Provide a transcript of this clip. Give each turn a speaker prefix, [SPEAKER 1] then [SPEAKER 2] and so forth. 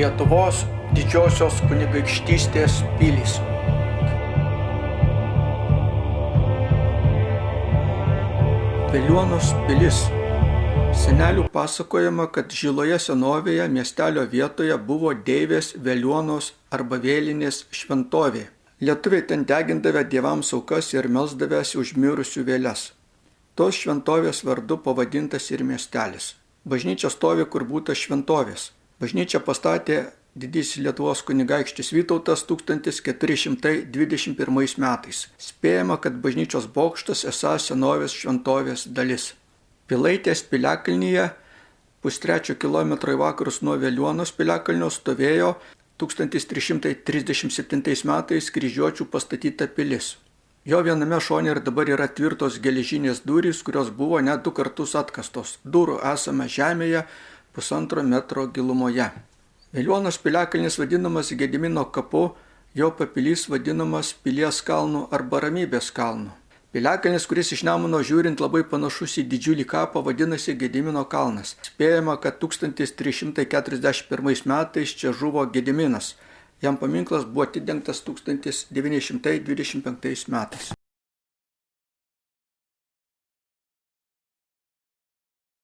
[SPEAKER 1] Lietuvos didžiosios kunigaikštystės pilys. Veliuonos pilis. Senelių pasakojama, kad Žiloje senovėje miestelio vietoje buvo deivės Veliuonos arba Vėlinės šventovė. Lietuviai ten degindavę dievams aukas ir melsdavęsi už mirusių vėles. Tos šventovės vardu pavadintas ir miestelis. Bažnyčia stovi, kur būta šventovės. Bažnyčią pastatė didysis Lietuvos kunigaikštis Vytautas 1421 metais. Spėjama, kad bažnyčios bokštas esąs senovės šventovės dalis. Pilaitės piliakalnyje, pustrečio kilometro į vakarus nuo Veliuonos piliakalnio, stovėjo 1337 metais kryžiuočių pastatyta pilis. Jo viename šone ir dabar yra tvirtos geležinės durys, kurios buvo net 2 kartus atkastos. Durų esama žemėje 1,5 metro gilumoje. Veliuonos piliakalnis vadinamas Gedimino kapu, jo papilys vadinamas Pilies kalnu arba Ramybės kalnu. Piliakalnis, kuris iš Nemuno žiūrint labai panašus į didžiulį kapą, vadinasi Gedimino kalnas. Spėjama, kad 1341 metais čia žuvo Gediminas. Jam paminklas buvo atidengtas 1925 metais.